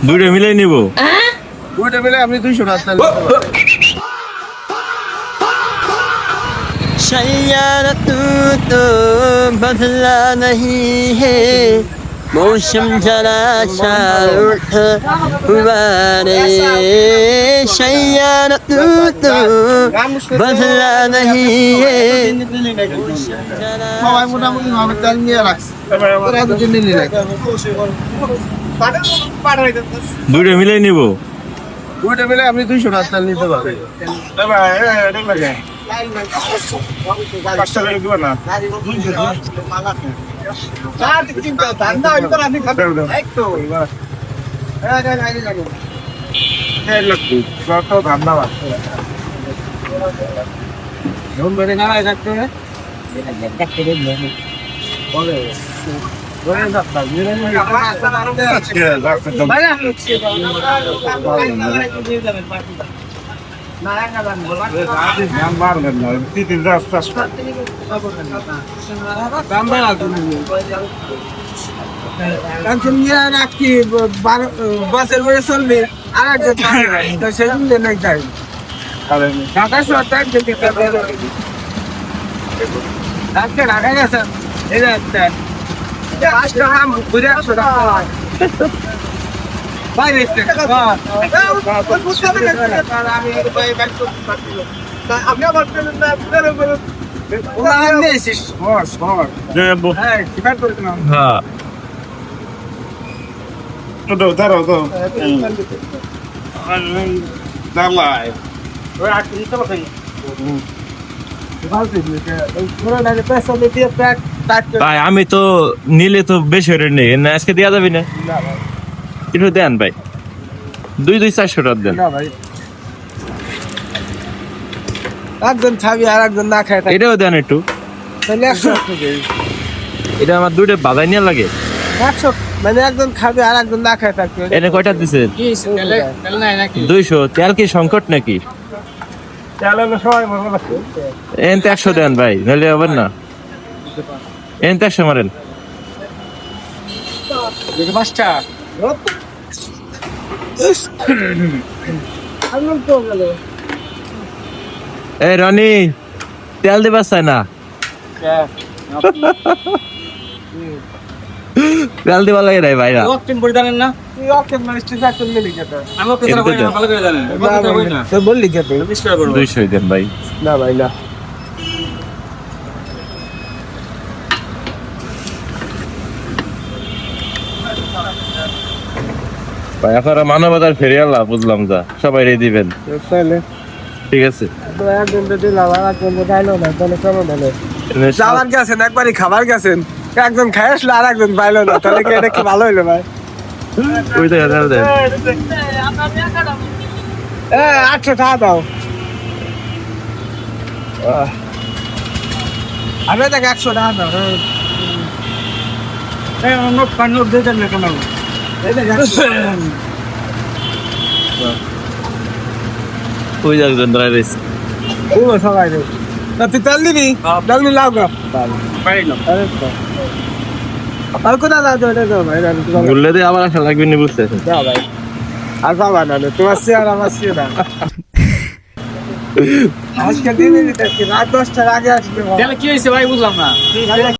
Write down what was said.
দুইটা মিলাই নিব। দুইটা মিলে আপনি 200 টাকা। शैयारा तू तो बदला नहीं है मौसम जरा सा उठ हुआ रे शैयारा तू तो बदला नहीं है সবাই মোটামুটি ভাবে চাল নিয়ে রাখছে। তোরা তো দিন নিয়ে রাখ। দুইটা মিলাই নিব। দুইটা মিলে আপনি 200 টাকা চাল নিতে পারবেন। বাসের বয়ে চলবে আর একজন সেজন্য নেই যাই ঢাকা শহর আজকে ঢাকা গেছেন এই যে 5 টাকা ঘুরে 100 টাকা বাইরে আপনি আমার ভাই আমি তো নিলে তো বেশি রেট নেই না, আজকে দেওয়া যাবে না? একটু দেন ভাই, 2-400 টাকা দেন। একজন খাবি আর একজন না খায় এটাও দেন একটু। তাহলে 100 এটা আমার দুইটা বাজাই নিয়ে লাগে। 100 মানে একজন খাবে আর একজন না খায় থাকবে। এনে কয়টা দিছে? 200। তেল কি সংকট নাকি? এন 100 দেন ভাই, নাহলে হবে না। এন 100 মারেন। এই রনি, তেল দিবা চাই না? তেল দিবা লাগে নাই ভাইরা? বললি কে 200 দেন ভাই। না ভাই না ভাই আপনারা মানবতার ফেরিয়ালা বুঝলাম, যা সবাই রে দিবেন, ঠিক আছে? একজন দিলাম আর একজন খাইলো না তাহলে কেমন হলো? যাওয়ার গেছেন একবারই খাবার গেছেন, একজন খাই আসলো আর একজন পাইলো না, তাহলে কি এটা কি ভালো হইলো ভাই? ওই দেন দেন 800 টাকা দাও। আমি দেখ 100 টাকা দাও। নোট নোট দিয়ে দেন না কেন? ওই একজন ড্রাইভার সবাই তুই তেল দিবি লাগলি লাভ আর কোথায় যাও ভাই? বললে দিয়ে আবার আসা লাগবে না, বুঝতেছেন? ভাই আর পাবা না, তোমার চেয়ার আমার চেয়ার আজকে দিনে রাত 10টার আগে আসবে। কি হয়েছে ভাই বুঝলাম না।